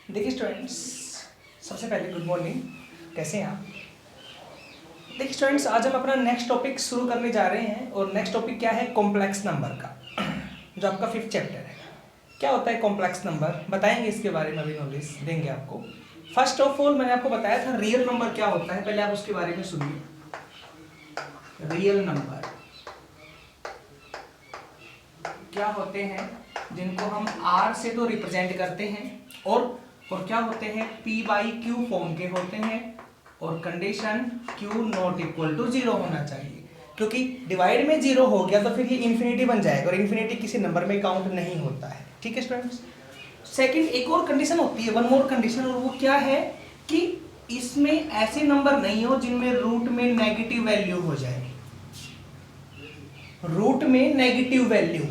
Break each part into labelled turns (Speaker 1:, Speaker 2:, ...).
Speaker 1: देखिए स्टूडेंट्स, सबसे पहले गुड मॉर्निंग। कैसे हैं आप? देखिए स्टूडेंट्स, आज हम अपना नेक्स्ट टॉपिक शुरू करने जा रहे हैं और नेक्स्ट टॉपिक क्या है? कॉम्प्लेक्स नंबर का, जो आपका 5th चैप्टर है। क्या होता है कॉम्प्लेक्स नंबर, बताएंगे इसके बारे में, अभी नॉलेज देंगे आपको। फर्स्ट ऑफ ऑल मैंने आपको बताया था रियल नंबर क्या होता है, पहले आप उसके बारे में सुनिए। रियल नंबर क्या होते हैं, जिनको हम आर से तो रिप्रेजेंट करते हैं और क्या होते हैं, पी बाई क्यू फॉर्म के होते हैं और condition Q not equal to 0 होना चाहिए, क्योंकि डिवाइड में 0 हो गया तो फिर ये इन्फिनिटी बन जाएगा और इन्फिनिटी किसी नंबर में काउंट नहीं होता है। ठीक है स्टूडेंट्स। सेकंड एक और कंडीशन होती है, वन मोर कंडीशन, और वो क्या है कि इसमें ऐसे नंबर नहीं हो जिनमें रूट में नेगेटिव वैल्यू हो जाए। रूट में नेगेटिव वैल्यू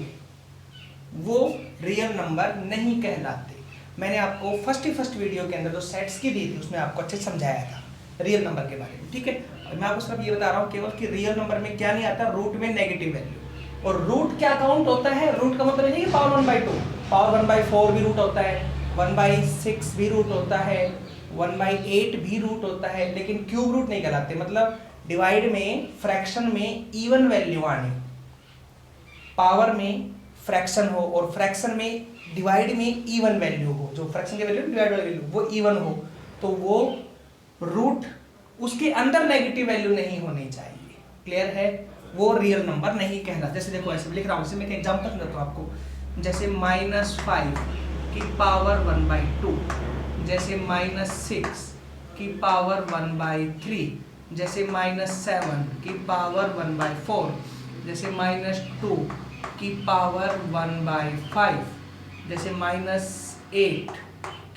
Speaker 1: वो रियल नंबर नहीं कहलाते। मैंने आपको फर्स्ट वीडियो के अंदर जो सेट्स की दी थी उसमें आपको अच्छे समझाया था रियल नंबर के बारे में। ठीक है, मैं आपको सिर्फ ये बता रहा हूँ केवल कि रियल नंबर में क्या नहीं आता, रूट में नेगेटिव वैल्यू। और रूट क्या काउंट होता है? रूट का मतलब नहीं कि पावर 1/2, पावर 1/4 भी रूट होता है, 1/6 भी रूट होता है, 1/8 भी रूट होता है, लेकिन क्यूब रूट नहीं कहलाते। मतलब डिवाइड में, फ्रैक्शन में इवन वैल्यू आनी, पावर में फ्रैक्शन हो और फ्रैक्शन में डिवाइड में इवन वैल्यू हो, जो फ्रैक्शन की वैल्यू डिवाइड वाली वैल्यू वो इवन हो, तो वो रूट, उसके अंदर नेगेटिव वैल्यू नहीं होनी चाहिए। क्लियर है? वो रियल नंबर नहीं कहना। जैसे देखो ऐसे लिख रहा हूँ, मैं एक एग्जांपल देता हूँ आपको। जैसे -5 की पावर 1/2, जैसे -6 की पावर 1/3, जैसे -7 की पावर 1/4, जैसे -2 की पावर 1/5, जैसे -8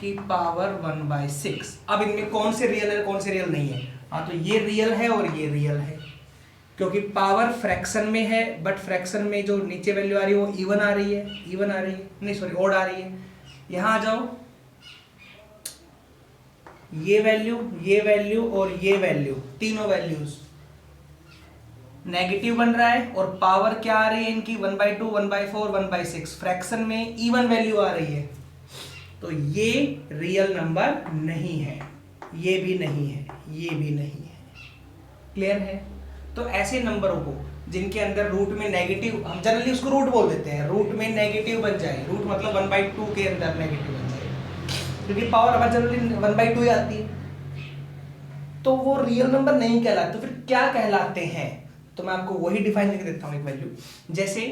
Speaker 1: की पावर 1/6। अब इनमें कौन से रियल है कौन से रियल नहीं है? हाँ, तो ये रियल है और ये रियल है, क्योंकि पावर फ्रैक्शन में है, बट फ्रैक्शन में जो नीचे वैल्यू आ रही है वो इवन आ रही है, नहीं सॉरी ओड आ रही है। यहां आ जाओ, ये वैल्यू और ये वैल्यू, तीनों वैल्यूज नेगेटिव बन रहा है और पावर क्या आ रही है इनकी? 1/2, 1/4, 1/6, फ्रैक्शन में इवन वैल्यू आ रही है। तो ये रियल नंबर नहीं है, ये भी नहीं है, ये भी नहीं है। क्लियर है? तो ऐसे नंबरों को जिनके अंदर रूट में नेगेटिव, हम जनरली उसको रूट बोल देते हैं, रूट में नेगेटिव बन जाए, रूट मतलब 1/2 के अंदर नेगेटिव बन जाए, क्योंकि पावर अब जनरली 1/2 ही आती है, तो वो रियल नंबर नहीं कहलाते। तो फिर क्या कहलाते हैं? तो मैं आपको वही डिफाइन करके देता हूँ एक वैल्यू। जैसे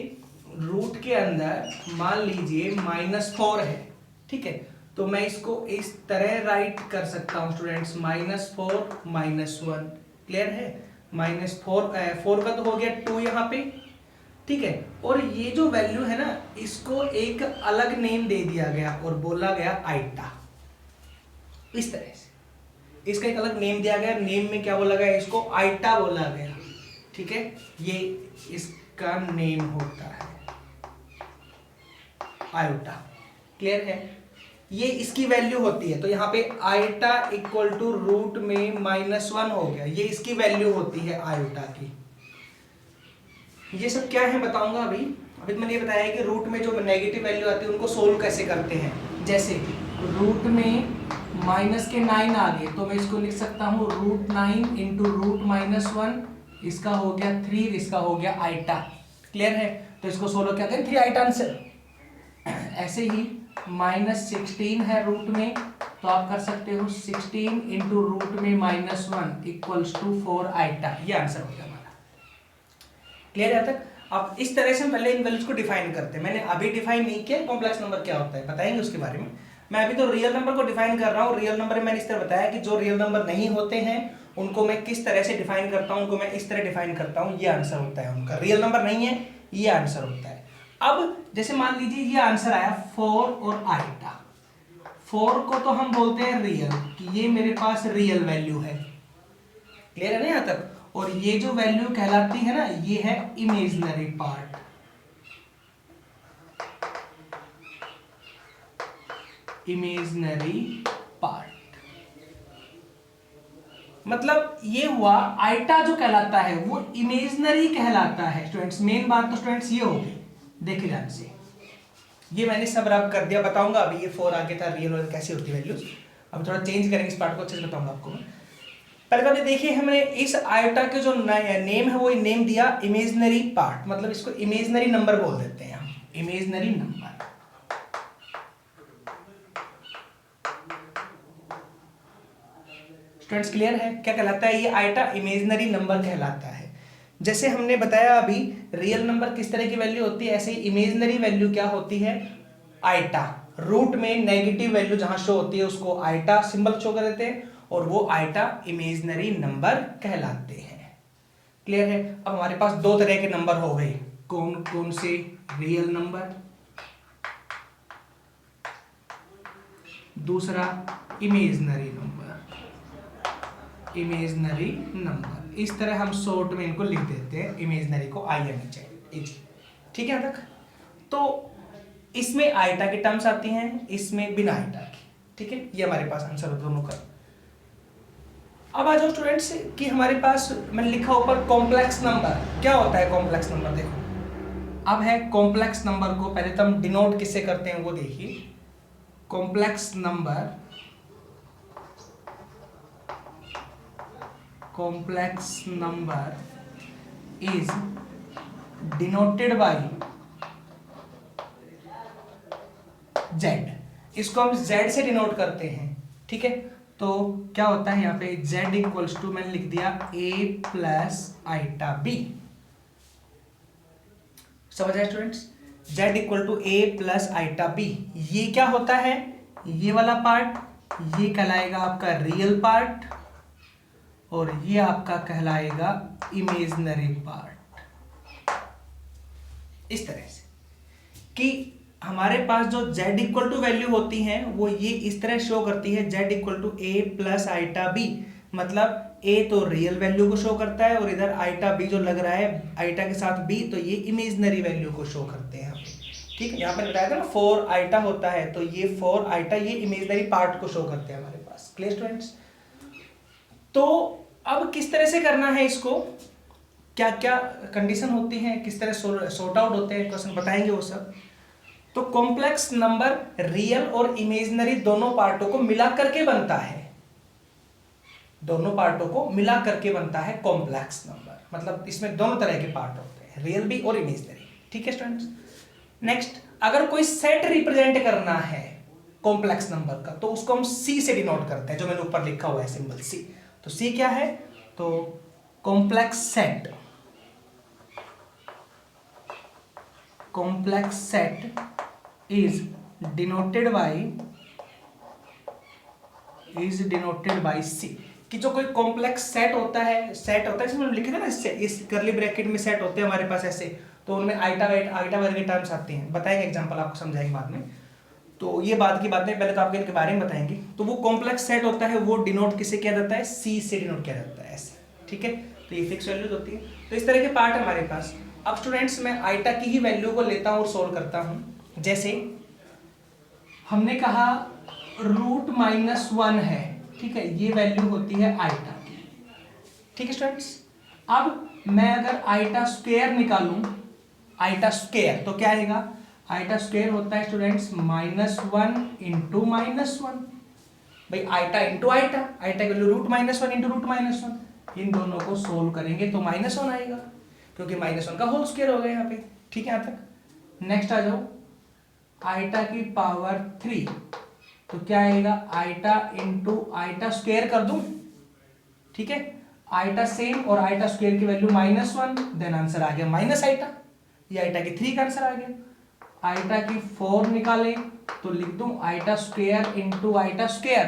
Speaker 1: रूट के अंदर मान लीजिए -4 है, ठीक है, तो मैं इसको इस तरह राइट कर सकता हूँ स्टूडेंट्स, -4 -1। क्लियर है? -4 का तो हो गया 2 यहाँ पे, ठीक है, और ये जो वैल्यू है ना, इसको एक अलग नेम दे दिया गया और बोला गया आइटा। इस तरह से इसका एक अलग नेम दिया गया, नेम में क्या बोला गया? इसको आइटा बोला गया। ठीक है, ये इसका नेम होता है आयोटा। क्लियर है? ये इसकी वैल्यू होती है, तो यहाँ पे आयोटा इक्वल टू रूट में -1 हो गया, ये इसकी वैल्यू होती है आयोटा की। ये सब क्या है बताऊंगा अभी मैंने ये बताया है कि रूट में जो नेगेटिव वैल्यू आती है उनको सोल्व कैसे करते हैं। जैसे रूट में -9 आ गए, तो मैं इसको लिख सकता हूँ √9 इंटू √-1, इसका हो गया 3, इसका हो गया आइटा। क्लियर है? तो इसको सोल्व क्या करें, 3 आइटा आंसर। ऐसे ही -16 है रूट में, तो आप कर सकते हो 16 इंटू √-1 इक्वल्स टू 4 आइटा। ये आंसर हो गया हमारा। क्लियर है तक? अब इस तरह से हम पहले इन वैल्यूज को डिफाइन करते हैं। मैंने अभी डिफाइन नहीं किया कॉम्प्लेक्स नंबर क्या होता है, बताएंगे उसके बारे में। मैं अभी तो रियल नंबर को डिफाइन कर रहा हूँ। रियल नंबर में मैंने इस तरह बताया कि जो रियल नंबर नहीं होते हैं उनको मैं किस तरह से डिफाइन करता हूँ, उनको मैं इस तरह डिफाइन करता हूँ, ये आंसर होता है उनका। रियल नंबर नहीं है, ये आंसर होता है। अब जैसे मान लीजिए ये आंसर आया 4 और आइटा। 4 को तो हम बोलते हैं रियल, कि ये मेरे पास रियल वैल्यू है। क्लियर है ना यहाँ तक? और ये जो वैल्यू कहलाती है ना, ये है इमेजिनरी पार्ट। इमेजिनरी पार्ट मतलब ये हुआ आइटा जो कहलाता है वो इमेजिनरी कहलाता है स्टूडेंट्स। मेन बात तो स्टूडेंट्स ये होगी, देखिए ध्यान से। ये मैंने सब रब कर दिया, बताऊंगा अभी ये 4 आगे था, रियल और कैसी होती है वैल्यूज। अब थोड़ा चेंज करेंगे इस पार्ट को, अच्छे से बताऊंगा आपको मैं। पहले तो देखिए हमने इस आयोटा के जो नेम है वो नेम दिया इमेजनरी पार्ट, मतलब इसको इमेजनरी नंबर बोल देते हैं हम, इमेजनरी नंबर। स्टूडेंट्स क्लियर है क्या कहलाता है ये आयोटा? इमेजनरी नंबर कहलाता है। जैसे हमने बताया अभी रियल नंबर किस तरह की वैल्यू होती है, ऐसे ही इमेजनरी वैल्यू क्या होती है? आयोटा। रूट में नेगेटिव वैल्यू जहां शो होती है उसको आयोटा सिंबल शो कर देते हैं, और वो आयोटा इमेजनरी नंबर कहलाते हैं। क्लियर है? अब हमारे पास दो तरह के नंबर हो गए, कौन कौन से? रियल नंबर, दूसरा इमेजनरी नंबर। इमेजनरी नंबर इस तरह हम शॉर्ट में इनको लिख देते हैं, इमेजनरी को IMH। ठीक है यहाँ तक? तो इसमें आयोटा की टर्म्स आती हैं, इसमें बिना आयोटा की। ठीक है, ये हमारे पास आंसर है दोनों का। अब आ जाओ स्टूडेंट्स कि हमारे पास मैंने लिखा ऊपर कॉम्प्लेक्स नंबर। क्या होता है कॉम्प्लेक्स नंबर? देखो अब है कॉम्प्लेक्स नंबर को पहले तो हम डिनोट किससे करते हैं वो देखिए। Complex number, complex number is denoted by Z। इसको हम Z से डिनोट करते हैं। ठीक है, तो क्या होता है यहाँ पे Z इक्वल्स टू मैंने लिख दिया A प्लस आइटा B। समझ आए students? Z equal to A plus iota B। ये क्या होता है? ये वाला पार्ट ये कहलाएगा आपका रियल पार्ट, और ये आपका कहलाएगा इमेजनरी पार्ट। इस तरह से कि हमारे पास जो z इक्वल टू वैल्यू होती है वो ये इस तरह शो करती है, z equal to A plus iota B। मतलब A तो रियल वैल्यू को शो करता है, और इधर आइटा B जो लग रहा है आइटा के साथ B, तो ये इमेजनरी वैल्यू को शो करते हैं। ठीक है, यहाँ पर बताया था ना 4 आइटा होता है, तो ये 4 आइटा ये इमेजनरी पार्ट को शो करते हैं हमारे पास। Clear students? तो अब किस तरह से करना है इसको, क्या क्या कंडीशन होती है, किस तरह सॉर्ट आउट होते हैं, क्वेश्चन बताएंगे वो सब। तो कॉम्प्लेक्स नंबर रियल और इमेजनरी दोनों पार्टों को मिला करके बनता है, दोनों पार्टों को मिला करके बनता है कॉम्प्लेक्स नंबर। मतलब इसमें दोनों तरह के पार्ट होते हैं, रियल भी और इमेजनरी। ठीक है स्टूडेंट्स? नेक्स्ट, अगर कोई सेट रिप्रेजेंट करना है कॉम्प्लेक्स नंबर का, तो उसको हम C से डिनोट करते हैं, जो मैंने ऊपर लिखा हुआ है सिंबल C। तो C क्या है? तो complex set, complex set is denoted by C। कि जो कोई कॉम्प्लेक्स सेट होता है, इसमें लिखे थे ना, इस करली ब्रैकेट में सेट होते हैं हमारे पास ऐसे, तो उनमें आइटा वर्ग के टर्म्स आते हैं। बताएंगे एग्जांपल, आपको समझाएंगे बाद में। तो ये बाद की बातें, पहले तो आपको इनके बारे में बताएंगे। तो वो कॉम्प्लेक्स सेट होता है, वो डिनोट किससे किया जाता है? C से डिनोट किया जाता है ऐसे। ठीक है, तो ये फिक्स वैल्यूज होती है। तो इस तरह के पार्ट है हमारे पास। अब स्टूडेंट्स मैं आइटा की ही वैल्यू को लेता हूँ और सोल्व करता हूँ। जैसे हमने कहा √-1 है, ठीक है, ये वैल्यू होती है आइटा की। ठीक है स्टूडेंट्स? अब मैं अगर आइटा स्क्वायर निकालूं, आइटा स्क्वायर तो क्या आएगा? आइटा स्क्वायर होता है स्टूडेंट्स -1 इंटू -1। भाई आइटा इंटू आइटा, आइटा की वैल्यू √-1 इंटू √-1, इन दोनों को सोल्व करेंगे तो -1 आएगा, क्योंकि -1 का होल स्क्वायर हो गया यहाँ पे। ठीक है, यहाँ तक। नेक्स्ट आ जाओ, आइटा की पावर 3, तो क्या आएगा? आइटा इंटू आइटा स्क्वायर कर दूं। ठीक है, आइटा सेम और आइटा स्क्वायर की वैल्यू -1, देन आंसर आ गया माइनस आइटा। ये आइटा की 3 का आंसर आ गया। आइटा की 4 निकाले तो लिख दूं iota square into iota square,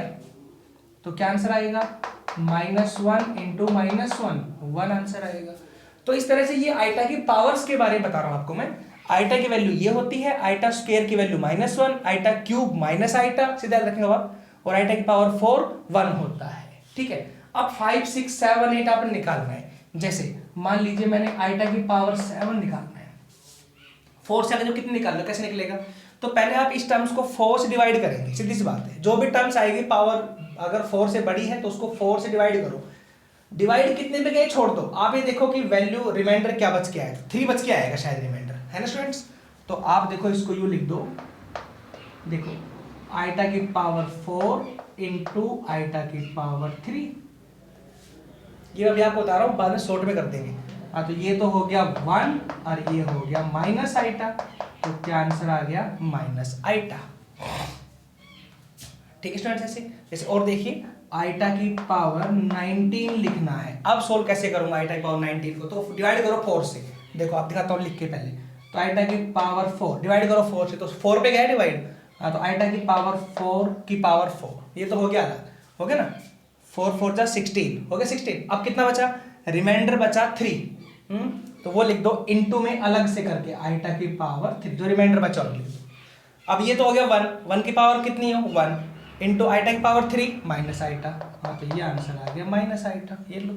Speaker 1: तो क्या आंसर आएगा? -1 इंटू -1, 1 आंसर आएगा। तो इस तरह से ये आइटा की पावर्स के बारे में बता रहा हूं आपको मैं। आइटा की वैल्यू ये होती है, आइटा स्क्वायर की value -1, iota cube minus iota, सीधा रखेंगे आप, और आइटा की पावर 4 1 होता है। ठीक है, अब 5 6 7 8 आपने निकालना है। जैसे मान लीजिए मैंने आइटा की पावर 7 निकालना है, 4 से अगर कितने निकाल लो, कैसे निकलेगा? तो पहले आप इस टर्म्स को 4 से डिवाइड करेंगे, सीधी सी बात है। जो भी टर्म्स आएगी पावर अगर 4 से बड़ी है तो उसको 4 से डिवाइड करो। डिवाइड कितने पे गए छोड़ दो, आप ये देखो कि वैल्यू रिमाइंडर क्या बच के आएगा, 3 बच के आएगा शायद रिमाइंडर, है ना स्टूडेंट्स? तो आप देखो इसको यूं लिख दो देखो आइटा की पावर 4 इंटू आइटा की पावर 3, ये अभी आपको बता रहा हूँ, बाद में शॉर्ट में कर देंगे। हाँ तो ये तो हो गया 1 और ये हो गया माइनस आइटा, तो क्या आंसर आ गया माइनस आइटा। ठीक है स्टूडेंट्स, ऐसे जैसे और देखिए आइटा की पावर 19 लिखना है। अब सोल्व कैसे करूंगा आइटा की पावर 19 को, तो डिवाइड करो 4 से। देखो आप दिखाता हूँ लिख के पहले, तो आइटा की पावर 4 डिवाइड करो 4 से, तो 4 पे गया डिवाइड। हाँ तो आइटा की पावर 4 की पावर 4, ये तो हो गया अलग, हो गया ना, 4 4 जा 16 हो गया 16। अब कितना बचा, रिमाइंडर बचा 3, तो वो लिख दो इनटू में अलग से करके आइटा की पावर 3, जो रिमाइंडर बचा और लिख दो। अब ये तो हो गया 1 की पावर कितनी हो 1 इंटू आइटा की पावर 3 माइनस आइटा। हाँ तो ये आंसर आ गया माइनस आइटा। ये लो,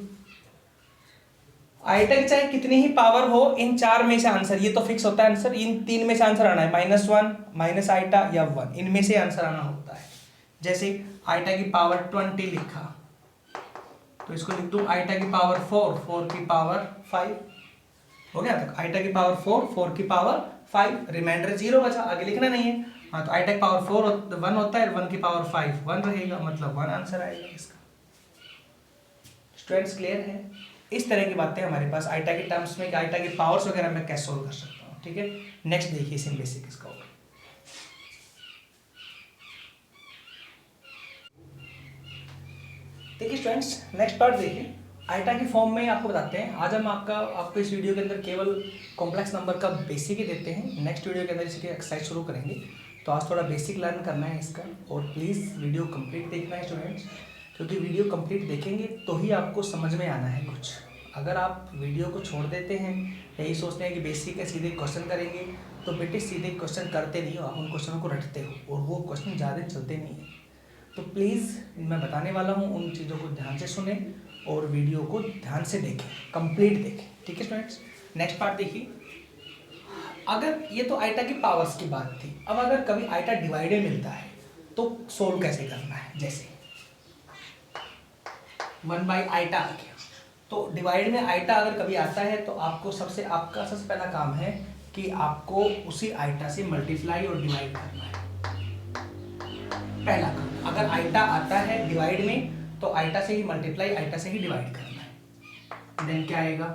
Speaker 1: आइटा की चाहे कितनी ही पावर हो, इन 4 में से आंसर, ये तो फिक्स होता है आंसर, इन 3 में से आंसर आना है, -1 माइनस आइटा या 1, इनमें से आंसर आना होता है। जैसे आइटा की पावर 20 लिखा, तो इसको लिख दूं आइटा की पावर 4 की पावर 5, हो गया। तक आइटा की पावर 4 की पावर 5, रिमाइंडर 0 बचा, आगे लिखना नहीं है। हाँ तो आइटा की पावर 1 होता है, 1 की पावर 5 1 रहेगा, मतलब 1 आंसर आएगा इसका। स्टूडेंट्स क्लियर है? इस तरह की बातें हमारे पास आइटा के टर्म्स में, कि आइटा की पावर्स वगैरह मैं कैसे सोल्व कर सकता हूँ। ठीक है, नेक्स्ट देखिए सिम बेसिक इसका होगा। देखिए स्टूडेंट्स नेक्स्ट पार्ट देखिए, आइटा की फॉर्म में आपको बताते हैं। आज हम आपको इस वीडियो के अंदर केवल कॉम्प्लेक्स नंबर का बेसिक ही देते हैं, नेक्स्ट वीडियो के अंदर इसकी एक्सरसाइज शुरू करेंगे। तो आज थोड़ा बेसिक लर्न करना है इसका, और प्लीज़ वीडियो कंप्लीट देखना है स्टूडेंट्स, क्योंकि वीडियो कंप्लीट देखेंगे तो ही आपको समझ में आना है कुछ। अगर आप वीडियो को छोड़ देते हैं, यही सोचते हैं कि बेसिक है सीधे क्वेश्चन करेंगे, तो बेटे सीधे क्वेश्चन करते नहीं हो, आप उन क्वेश्चनों को रटते हो और वो क्वेश्चन ज़्यादा चलते नहीं हैं। तो प्लीज़ मैं बताने वाला हूँ, उन चीज़ों को ध्यान से सुने और वीडियो को ध्यान से देखें, कंप्लीट देखें। ठीक है स्टूडेंट्स, नेक्स्ट पार्ट देखिए। अगर ये तो आइटा की पावर्स की बात थी, अब अगर कभी आइटा डिवाइडेड मिलता है तो सोल्व कैसे करना है। जैसे 1 बाई आइटा आ गया, तो डिवाइड में आइटा अगर कभी आता है तो आपका सबसे पहला काम है कि आपको उसी आइटा से मल्टीप्लाई और डिवाइड करना है। पहला काम, अगर आइटा आता है डिवाइड में तो आइटा से ही मल्टीप्लाई, आइटा से ही डिवाइड करना है। देन क्या आएगा,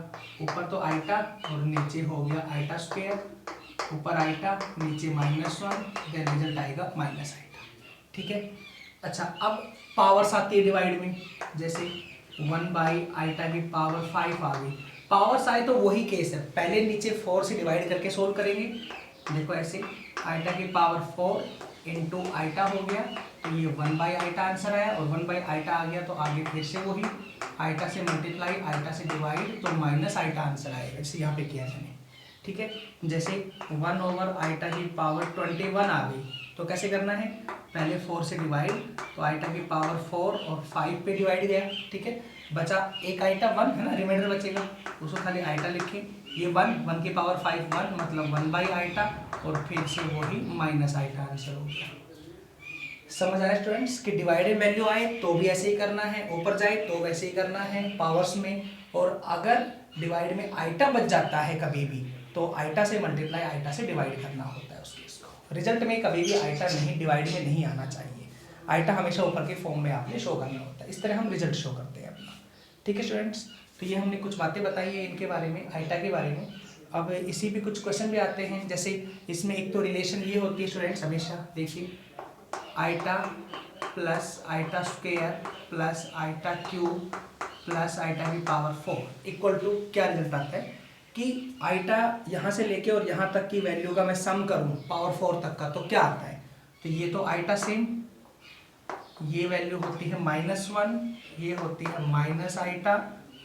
Speaker 1: ऊपर तो आइटा और नीचे हो गया आइटा स्क्वायर, ऊपर आइटा नीचे -1, देन रिजल्ट आएगा माइनस आइटा। ठीक है, अच्छा अब पावर्स आती है डिवाइड में, जैसे 1 बाई आइटा की पावर 5 आ गई। पावर्स आए तो वही केस है, पहले नीचे 4 से डिवाइड करके सोल्व करेंगे। देखो ऐसे आइटा की पावर 4 इंटू आइटा हो गया, तो ये 1 बाई आइटा आंसर आया, और 1 बाई आइटा आ गया तो आगे फिर से वही आइटा से मल्टीप्लाई, आइटा से डिवाइड, तो माइनस आइटा आंसर आएगा, जैसे यहाँ पे किया मैंने। ठीक है, जैसे 1 ओवर आइटा की पावर 21 आ गई, तो कैसे करना है, पहले 4 से डिवाइड, तो आइटा की पावर 4 और 5 पे डिवाइड गया। ठीक है, बचा एक आइटा 1 है ना, रिमाइंडर बचेगा, उसको खाली आइटा लिखें। ये 1 की पावर 5 1, मतलब 1 बाई आइटा, और फिर से वही माइनस आइटा आंसर हो गया। समझ आया स्टूडेंट्स कि डिवाइडेड वैल्यू आए तो भी ऐसे ही करना है, ऊपर जाए तो वैसे ही करना है पावर्स में, और अगर डिवाइड में आइटा बच जाता है कभी भी तो आइटा से मल्टीप्लाई, आइटा से डिवाइड करना होता है उसको। रिजल्ट में कभी भी आइटा नहीं डिवाइड में नहीं आना चाहिए, आइटा हमेशा ऊपर के फॉर्म में आपने शो करना होता है। इस तरह हम रिजल्ट शो करते हैं अपना। ठीक है स्टूडेंट्स, तो ये हमने कुछ बातें बताई है इनके बारे में, आइटा के बारे में। अब इसी पे कुछ क्वेश्चन भी आते हैं, जैसे इसमें एक तो रिलेशन ये होती है स्टूडेंट्स, हमेशा देखिए iota plus iota square plus iota cube plus iota की पावर 4 इक्वल टू, क्या रिजल्ट आता है कि आइटा यहाँ से लेके और यहाँ तक की वैल्यू का मैं सम करूँ पावर 4 तक का, तो क्या आता है, तो ये तो आइटा सेम, ये वैल्यू होती है -1, ये होती है माइनस आइटा,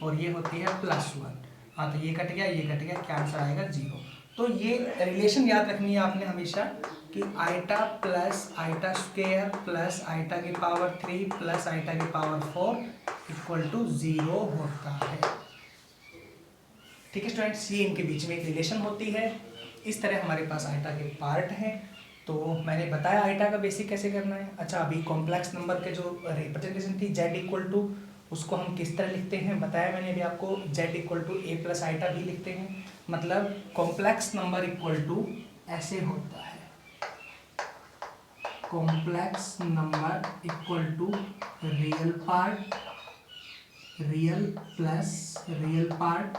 Speaker 1: और ये होती है +1। हाँ तो ये कट गया, ये कट गया, क्या आंसर आएगा 0। तो ये रिलेशन याद रखनी है आपने हमेशा कि iota plus iota square plus iota की पावर 3 प्लस आइटा की पावर 4 इक्वल टू 0 होता है। ठीक है स्टूडेंट्स, ये इनके बीच में एक रिलेशन होती है। इस तरह हमारे पास आइटा के पार्ट हैं। तो मैंने बताया आइटा का बेसिक कैसे करना है। अच्छा, अभी कॉम्प्लेक्स नंबर के जो रिप्रेजेंटेशन थी z इक्वल टू, उसको हम किस तरह लिखते हैं बताया मैंने अभी आपको, z equal to a plus iota भी लिखते हैं, मतलब कॉम्प्लेक्स नंबर इक्वल टू ऐसे होता है। Complex number equal to real part, real part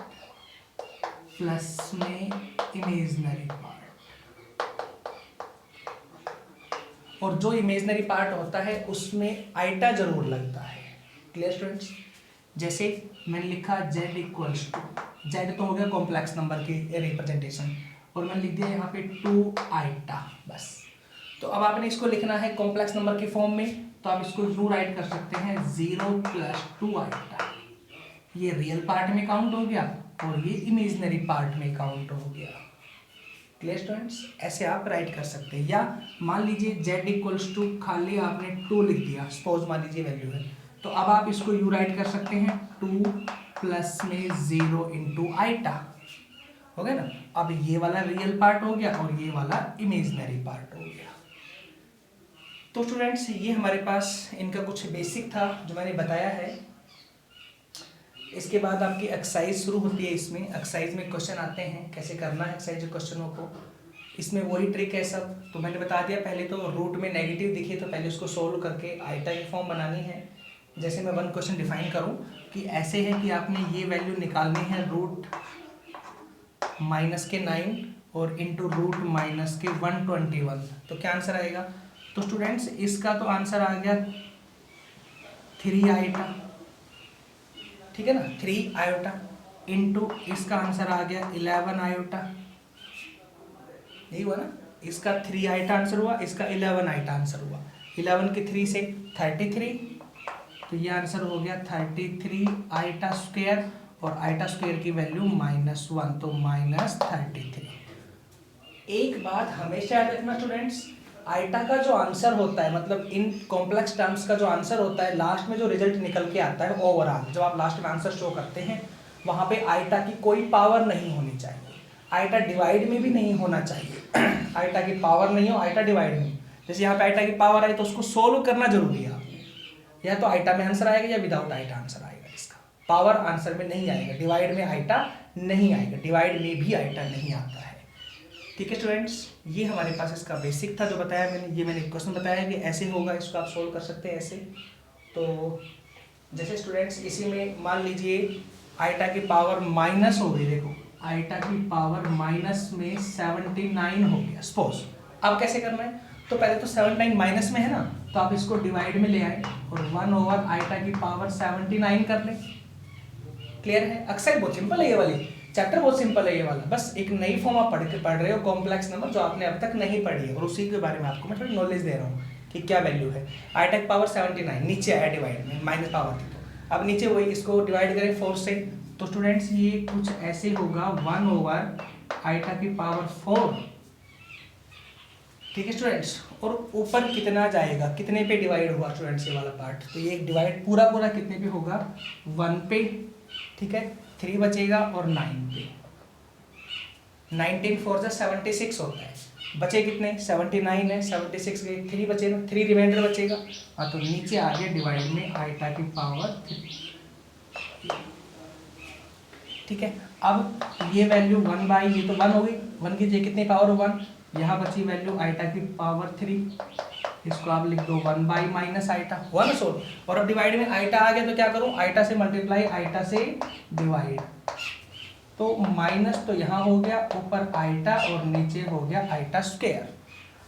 Speaker 1: plus में इमेजिनरी पार्ट। और जो इमेजिनरी पार्ट होता है उसमें आइटा जरूर लगता है। Clear students? जैसे मैंने लिखा z इक्वल्स टू, z तो हो गया कॉम्प्लेक्स नंबर की रिप्रेजेंटेशन, और मैंने लिख दिया यहाँ पे 2 आइटा बस। तो अब आपने इसको लिखना है कॉम्प्लेक्स नंबर की फॉर्म में, तो आप इसको यूं राइट कर सकते हैं 0 + 2 आइटा। ये रियल पार्ट में काउंट हो गया और ये इमेजिनरी पार्ट में काउंट हो गया। Clear students? ऐसे आप राइट कर सकते हैं। या मान लीजिए z इक्वल्स टू खाली आपने 2 लिख दिया, सपोज मान लीजिए वैल्यू है, तो अब आप इसको यू राइट कर सकते हैं 2 प्लस में 0 इंटू आइटा। हो गया ना? अब ये वाला रियल पार्ट हो गया और ये वाला इमेजिनरी पार्ट हो गया। तो स्टूडेंट्स ये हमारे पास इनका कुछ बेसिक था जो मैंने बताया है। इसके बाद आपकी एक्सरसाइज शुरू होती है। इसमें एक्सरसाइज में क्वेश्चन आते हैं, कैसे करना है एक्सरसाइज क्वेश्चनों को। इसमें वही ट्रिक है सब, तो मैंने बता दिया। पहले तो रूट में नेगेटिव दिखे तो पहले उसको सोल्व करके आइटा की फॉर्म बनानी है। जैसे मैं वन क्वेश्चन डिफाइन करूं कि ऐसे है कि आपने ये वैल्यू निकालनी है रूट -9 और इंटू रूट -121, तो क्या आंसर आएगा? तो स्टूडेंट्स इसका तो आंसर आ गया 3 आइटा, ठीक है ना, 3 आयोटा इंटू इसका आंसर आ गया 11 आयोटा। यही हुआ ना? इसका 3 आइटा आंसर हुआ, इसका 11 आइटा आंसर हुआ। 11 के 3 से 33, तो ये आंसर हो गया 33 आइटा स्क्वायर, और आइटा स्क्वायर की वैल्यू -1, तो -33। एक बात हमेशा याद रखना स्टूडेंट्स, आइटा का जो आंसर होता है, मतलब इन कॉम्प्लेक्स टर्म्स का जो आंसर होता है, लास्ट में जो रिजल्ट निकल के आता है ओवरऑल, जब आप लास्ट में आंसर शो करते हैं वहां पे आइटा की कोई पावर नहीं होनी चाहिए। आइटा डिवाइड में भी नहीं होना चाहिए। आइटा की पावर नहीं हो, आइटा डिवाइड में। जैसे यहाँ पे आइटा की पावर आई तो उसको सोल्व करना जरूरी है। या तो आइटा में आंसर आएगा या विदाउट आइटा आंसर आएगा। इसका पावर आंसर में नहीं आएगा, डिवाइड में आइटा नहीं आएगा, डिवाइड में भी आइटा नहीं आता है। ठीक है स्टूडेंट्स, ये हमारे पास इसका बेसिक था जो बताया मैंने। ये मैंने क्वेश्चन बताया कि ऐसे होगा, इसको आप सोल्व कर सकते हैं ऐसे। तो जैसे स्टूडेंट्स इसी में मान लीजिए आइटा की पावर माइनस हो गई, देखो आइटा की पावर माइनस में 79 हो गया सपोज। अब कैसे करना है? तो पहले तो 79 माइनस में है ना, तो आप इसको डिवाइड में ले आए और 1 ओवर आइटा की पावर 79 कर लें। क्लियर है? एक्सरसाइज बहुत सिंपल है ये वाली, चैप्टर बहुत सिंपल है ये वाला। बस एक नई फॉर्म आप पढ़ रहे हो कॉम्प्लेक्स नंबर, जो आपने अब तक नहीं पढ़ी है, और उसी के बारे में आपको मैं थोड़ी नॉलेज दे रहा हूँ कि क्या वैल्यू है। आइटा की पावर 79 नीचे आया डिवाइड में, माइनस पावर थी, तो अब नीचे वही इसको डिवाइड करें 4 से, तो स्टूडेंट्स ये कुछ ऐसे होगा 1 ओवर आइटा की पावर 4। ठीक है स्टूडेंट्स, और ऊपर कितना जाएगा, कितने पे डिवाइड हुआ स्टूडेंट्स ये वाला पार्ट? तो ये एक डिवाइड पूरा कितने पे होगा? 1 पे। ठीक है, 3 बचेगा और 9 पे। 19 4 76 होता है, बचे कितने? 79 है, 76 के 3 बचे ना, 3 रिमाइंडर बचेगा। हाँ, तो नीचे आ गया डिवाइड में आइटा की पावर 3। ठीक है, अब ये वैल्यू 1 बाई, ये तो 1 हो गई, 1 की जगह कितनी पावर हो? 1। यहाँ बची वैल्यू आइटा की पावर 3, इसको आप लिख दो 1 बाई माइनस आइटा। हुआ ना सोल्व? और अब डिवाइड में आइटा आ गया तो क्या करूँ? आइटा से मल्टीप्लाई, आइटा से डिवाइड, तो माइनस तो यहाँ हो गया, ऊपर आइटा और नीचे हो गया आइटा स्क्वायर।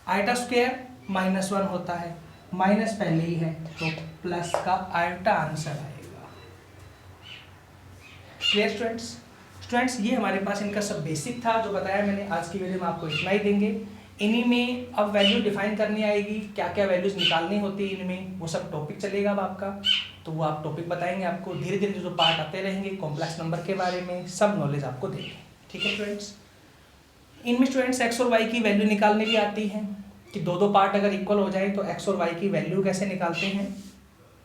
Speaker 1: आइटा स्क्वायर -1 होता है, माइनस पहले ही है तो प्लस का आइटा आंसर आएगा। Clear students? स्टूडेंट्स ये हमारे पास इनका सब बेसिक था जो बताया मैंने। आज की वीडियो में आपको इतना ही देंगे। इन्हीं में अब वैल्यू डिफाइन करनी आएगी, क्या क्या वैल्यूज निकालनी होती है इनमें, वो सब टॉपिक चलेगा अब आपका। तो वो आप टॉपिक बताएंगे आपको, धीरे धीरे जो पार्ट आते रहेंगे कॉम्प्लेक्स नंबर के बारे में सब नॉलेज आपको देंगे। ठीक है स्टूडेंट्स, इनमें स्टूडेंट्स एक्स और वाई की वैल्यू निकालने भी आती है कि दो पार्ट अगर इक्वल हो जाए तो एक्स और वाई की वैल्यू कैसे निकालते हैं,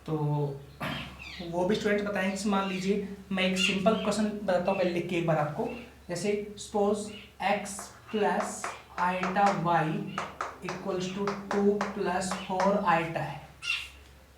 Speaker 1: तो वो भी स्टूडेंट्स बताएंगे। मान लीजिए मैं एक सिंपल क्वेश्चन बताता हूँ, पहले लिख के एक बार आपको। जैसे suppose x plus iota y equals to 2 + 4 iota है।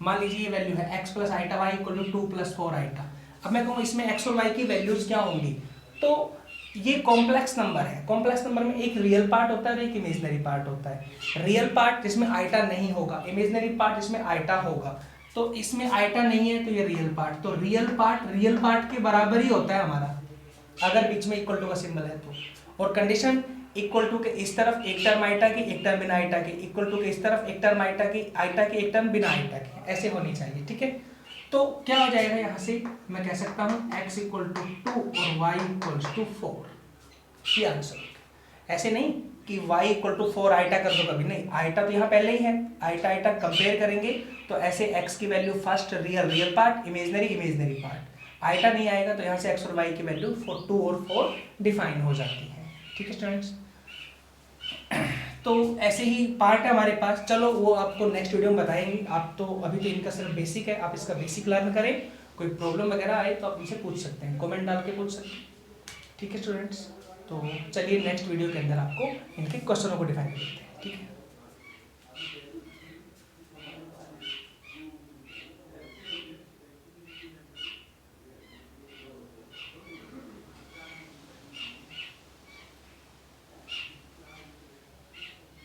Speaker 1: मान लीजिए ये वैल्यू है x plus iota y equal to 2 + 4 iota. अब मैं कहूँ इसमें x और y की वैल्यूज क्या होंगी, तो ये कॉम्प्लेक्स नंबर है। कॉम्प्लेक्स नंबर में एक रियल पार्ट होता है और एक इमेजिनरी पार्ट होता है। रियल पार्ट जिसमें आइटा नहीं होगा, इमेजिनरी पार्ट जिसमें आइटा होगा। तो इसमें आइटा नहीं है तो ये रियल पार्ट, तो रियल पार्ट के बराबर ही होता है हमारा, अगर बीच में इक्वल टू का सिंबल है तो। और कंडीशन इक्वल टू के इस तरफ एक टर्म आइटा की, एक टर्म बिना आइटा के, इक्वल टू के इस तरफ एक टर्म आइटा की, एक टर्म बिना आइटा के, ऐसे होनी चाहिए। ठीक है, तो क्या हो जाएगा यहाँ से, मैं कह सकता हूँ x इक्वल टू 2 और y इक्वल्स टू 4, ये आंसर। ऐसे नहीं कि y इक्वल टू 4 आइटा कर दो, कभी नहीं, आइटा तो यहाँ पहले ही है, आइटा कंपेयर करेंगे तो ऐसे x की value first real part, imaginary part, iota नहीं आएगा तो यहाँ से x और y की वैल्यू 2 और 4 डिफाइन हो जाती है। ठीक है स्टूडेंट्स, तो ऐसे ही पार्ट है हमारे पास। चलो वो आपको नेक्स्ट वीडियो में बताएंगे, आप तो अभी तो इनका सिर्फ बेसिक है, आप इसका बेसिक लर्न करें। कोई प्रॉब्लम वगैरह आए तो आप मुझसे पूछ सकते हैं, कमेंट डाल के पूछ सकते हैं। ठीक है स्टूडेंट्स, तो चलिए नेक्स्ट वीडियो के अंदर आपको इनके क्वेश्चनों को डिफाइन करते हैं। ठीक है।